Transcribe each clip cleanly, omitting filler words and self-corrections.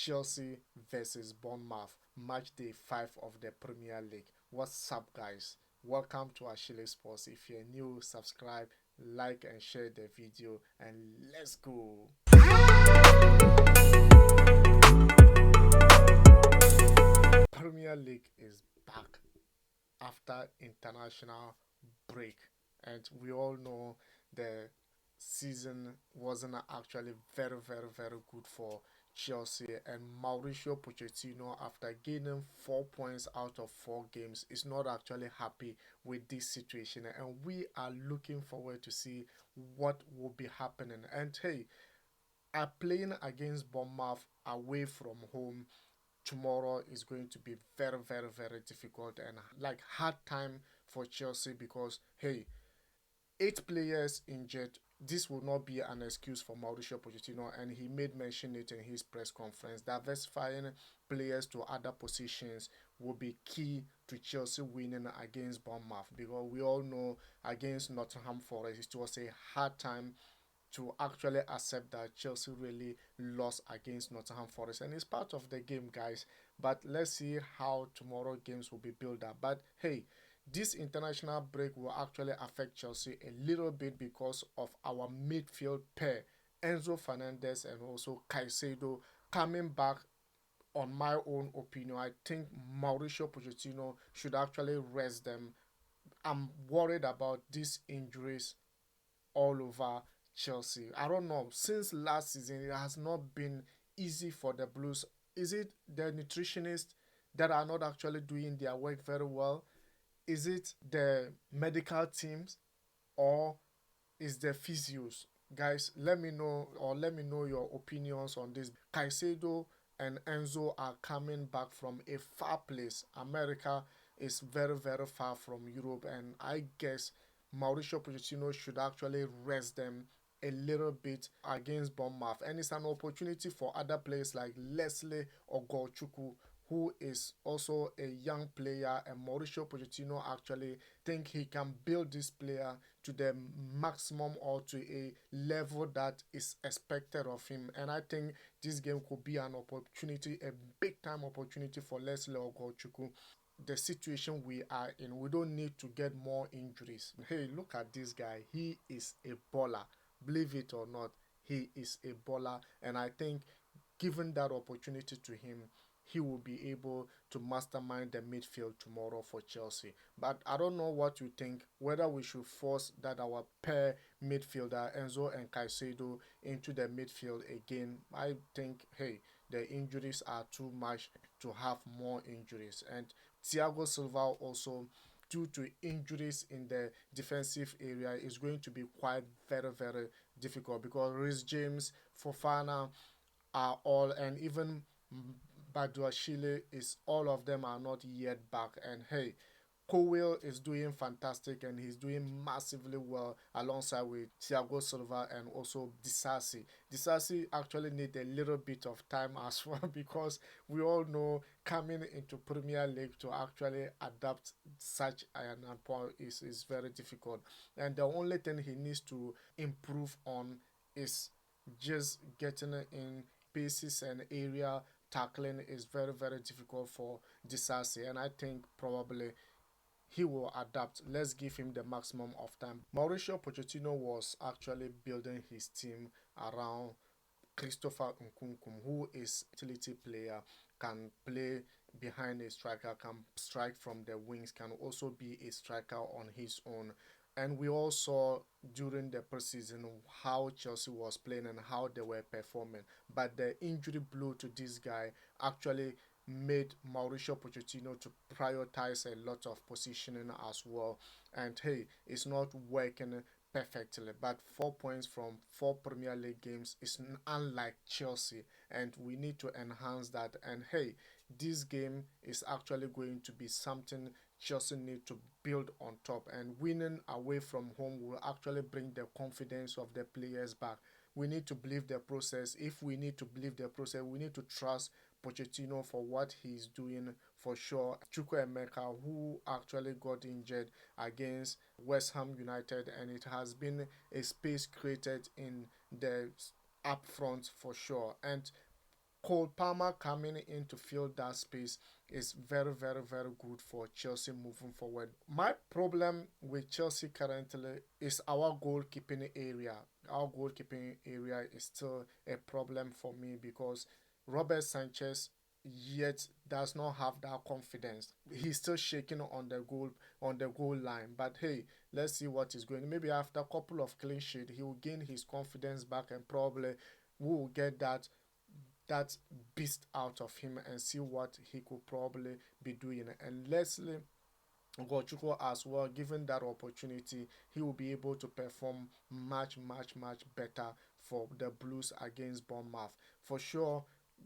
Chelsea versus Bournemouth, match day 5 of the Premier League. What's up, guys? Welcome to ASHILISPORTS. If you're new, subscribe, like, and share the video, and let's go. Premier League is back after international break, and we all know the season wasn't actually very good for Chelsea, and Mauricio Pochettino, after gaining 4 points out of 4 games, is not actually happy with this situation, and we are looking forward to see what will be happening. And hey, are playing against Bournemouth away from home tomorrow is going to be very difficult and like hard time for Chelsea, because hey, 8 players injured. This will not be an excuse for Mauricio Pochettino, and he made mention it in his press conference. Diversifying players to other positions will be key to Chelsea winning against Bournemouth, because we all know against Nottingham Forest it was a hard time to actually accept that Chelsea really lost against Nottingham Forest, and it's part of the game, guys. But let's see how tomorrow games will be built up. But hey, this international break will actually affect Chelsea a little bit because of our midfield pair, Enzo Fernandez and also Caicedo, coming back. On my own opinion, I think Mauricio Pochettino should actually rest them. I'm worried about these injuries all over Chelsea. I don't know. Since last season, it has not been easy for the Blues. Is it the nutritionists that are not actually doing their work very well? Is it the medical teams, or is the physios? Guys, let me know, or let me know your opinions on this. Caicedo and Enzo are coming back from a far place. America is very far from Europe, and I guess Mauricio Pochettino should actually rest them a little bit against Bournemouth. And it's an opportunity for other players like Lesley Ugochukwu, who is also a young player, and Mauricio Pochettino actually think he can build this player to the maximum or to a level that is expected of him. And I think this game could be an opportunity, a big time opportunity for Lesley Ugochukwu. The situation we are in, we don't need to get more injuries. Hey, look at this guy. He is a baller. Believe it or not, he is a baller, and I think given that opportunity to him, he will be able to mastermind the midfield tomorrow for Chelsea. But I don't know what you think, whether we should force that our pair midfielder Enzo and Caicedo into the midfield again. I think, hey, the injuries are too much to have more injuries. And Thiago Silva also, due to injuries in the defensive area, is going to be quite very difficult, because Rhys James, Fofana are all, and even Baduashile is, all of them are not yet back. And hey, Cowell is doing fantastic, and he's doing massively well alongside with Thiago Silva and also Disasi. Disasi actually need a little bit of time as well, because we all know coming into Premier League to actually adapt such an appointment is very difficult. And the only thing he needs to improve on is just getting in spaces and area tackling is very difficult for Disasi, and I think probably he will adapt. Let's give him the maximum of time. Mauricio Pochettino was actually building his team around Christopher Nkukum, who is a utility player, can play behind a striker, can strike from the wings, can also be a striker on his own. And we all saw during the preseason how Chelsea was playing and how they were performing. But the injury blow to this guy actually made Mauricio Pochettino to prioritize a lot of positioning as well. And hey, it's not working perfectly, but 4 points from 4 Premier League games is unlike Chelsea, and we need to enhance that. And hey, this game is actually going to be something Chelsea need to build on top, and winning away from home will actually bring the confidence of the players back. We need to believe the process. If we need to believe the process, we need to trust Pochettino for what he's doing for sure. Chukwuemeka, who actually got injured against West Ham United, and it has been a space created in the up front for sure. And Cole Palmer coming in to fill that space is very, very, very good for Chelsea moving forward. My problem with Chelsea currently is our goalkeeping area. Our goalkeeping area is still a problem for me because Robert Sanchez yet does not have that confidence. He's still shaking on the goal line. But hey, let's see what is going. Maybe after a couple of clean sheets, he will gain his confidence back and probably we will get that beast out of him and see what he could probably be doing. And Lesley Ugochukwu as well, given that opportunity, he will be able to perform much, much, much better for the Blues against Bournemouth. For sure,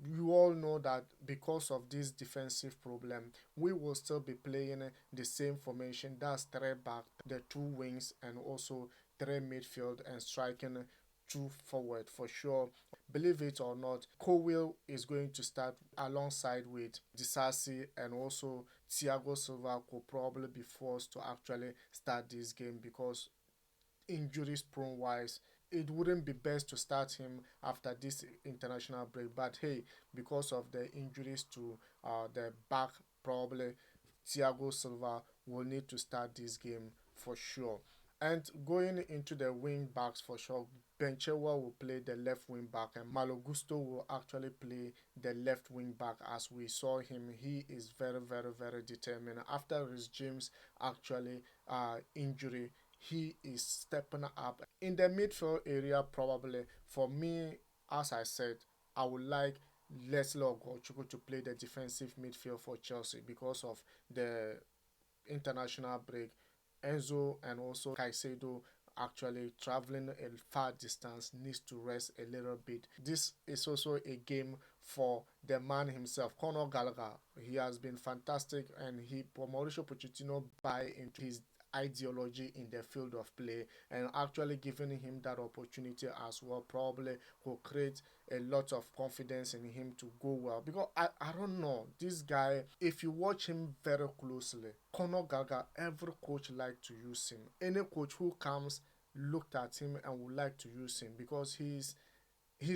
you all know that because of this defensive problem, we will still be playing the same formation. That's three back, the two wings, and also three midfield and striking two forward for sure. Believe it or not, Cowell is going to start alongside with Disasi, and also Thiago Silva could probably be forced to actually start this game because injuries prone wise it wouldn't be best to start him after this international break. But hey, because of the injuries to the back, probably Thiago Silva will need to start this game for sure. And going into the wing backs for sure, Benchewa will play the left wing back and Malogusto will actually play the left wing back. As we saw him, he is very, very, very determined. After Rhys James actually injury, he is stepping up in the midfield area. Probably for me, as I said, I would like Lesley Ugochukwu to play the defensive midfield for Chelsea because of the international break. Enzo and also Caicedo actually traveling a far distance needs to rest a little bit. This is also a game for the man himself, Conor Gallagher. He has been fantastic and Mauricio Pochettino buy into his ideology in the field of play, and actually giving him that opportunity as well probably will create a lot of confidence in him to go well. Because I don't know, this guy, if you watch him very closely, Conor Gallagher, every coach like to use him. Any coach who comes looked at him and would like to use him because he's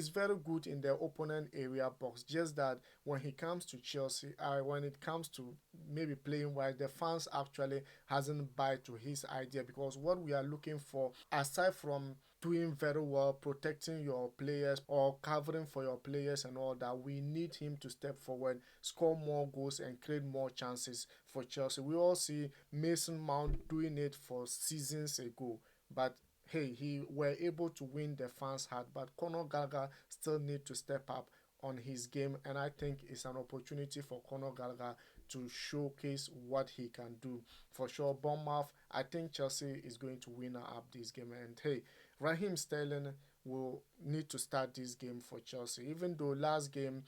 very good in the opponent area box. Just that when he comes to Chelsea, when it comes to maybe playing wide, the fans actually hasn't buy to his idea because what we are looking for, aside from doing very well, protecting your players or covering for your players and all that, we need him to step forward, score more goals and create more chances for Chelsea. We all see Mason Mount doing it for seasons ago, but hey, he were able to win the fans' heart. But Conor Gallagher still need to step up on his game, and I think it's an opportunity for Conor Gallagher to showcase what he can do. For sure, Bournemouth, I think Chelsea is going to win up this game. And hey, Raheem Sterling will need to start this game for Chelsea, even though last game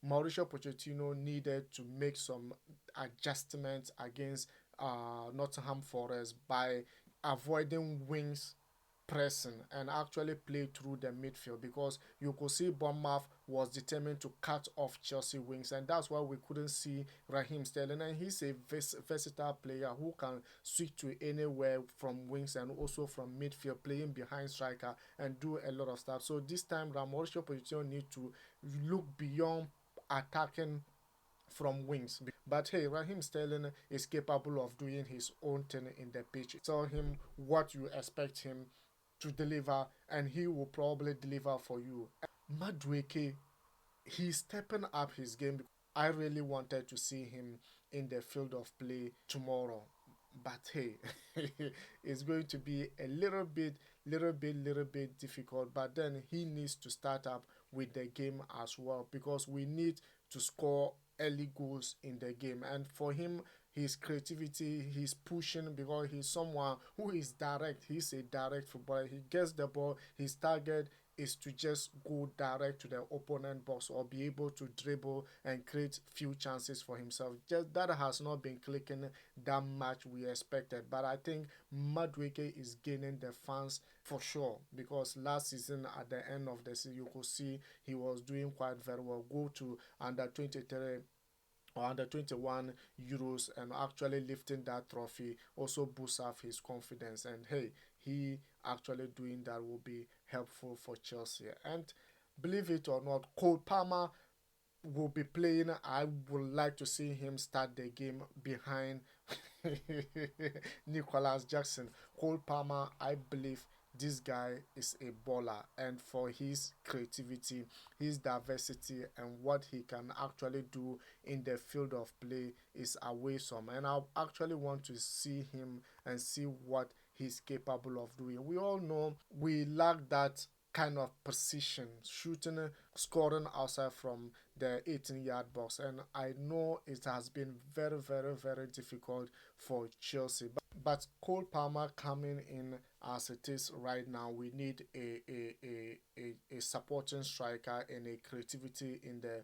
Mauricio Pochettino needed to make some adjustments against Nottingham Forest by avoiding wings pressing and actually play through the midfield because you could see Bournemouth was determined to cut off Chelsea wings, and that's why we couldn't see Raheem Sterling. And he's a versatile player who can switch to anywhere from wings and also from midfield, playing behind striker and do a lot of stuff. So this time Mauricio Pochettino need to look beyond attacking from wings. But hey, Raheem Sterling is capable of doing his own thing in the pitch. Tell him what you expect him to deliver, and he will probably deliver for you. Madueke, he's stepping up his game. I really wanted to see him in the field of play tomorrow. But hey, it's going to be a little bit difficult. But then he needs to start up with the game as well because we need to score early goals in the game. And for him, his creativity, he's pushing because he's someone who is direct. He's a direct footballer. He gets the ball, his target is to just go direct to the opponent box or be able to dribble and create few chances for himself. Just that has not been clicking that much we expected. But I think Madueke is gaining the fans for sure because last season at the end of the season you could see he was doing quite very well. Go to under 23 or under 21 Euros and actually lifting that trophy also boosts up his confidence. And hey, he actually doing that will be helpful for Chelsea. And believe it or not, Cole Palmer will be playing, I would like to see him start the game behind Nicholas Jackson. Cole Palmer, I believe this guy is a baller, and for his creativity, his diversity, and what he can actually do in the field of play is awesome. And I actually want to see him and see what he's capable of doing. We all know we lack that kind of precision, shooting, scoring outside from the 18-yard box. And I know it has been very, very, very difficult for Chelsea. But Cole Palmer coming in as it is right now, we need a supporting striker and a creativity in the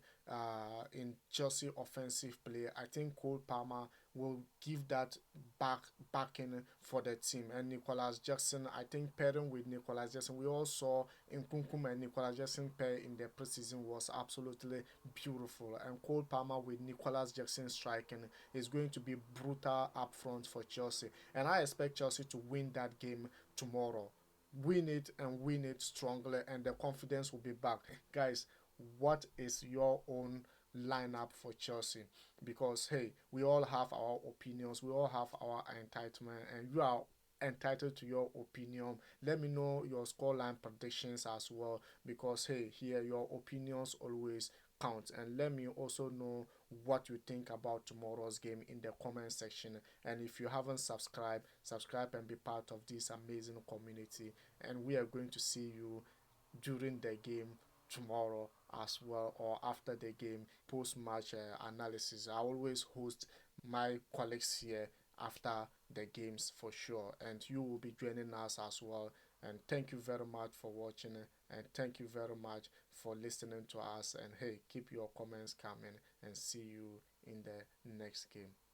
in Chelsea offensive play. I think Cole Palmer will give that backing for the team. And Nicholas Jackson, I think pairing with Nicholas Jackson, we all saw Nkukum and Nicholas Jackson pair in the preseason was absolutely beautiful. And Cole Palmer with Nicholas Jackson striking is going to be brutal up front for Chelsea. And I expect Chelsea to win that game tomorrow. Win it and win it strongly, and the confidence will be back. Guys, what is your own lineup for Chelsea? Because hey, we all have our opinions, we all have our entitlement, and you are entitled to your opinion. Let me know your scoreline predictions as well, because hey, here your opinions always count. And let me also know what you think about tomorrow's game in the comment section. And if you haven't subscribed, subscribe and be part of this amazing community. And we are going to see you during the game tomorrow as well, or after the game post match analysis. I always host my colleagues here after the games for sure, and you will be joining us as well. And thank you very much for watching, and thank you very much for listening to us. And hey, keep your comments coming, and see you in the next game.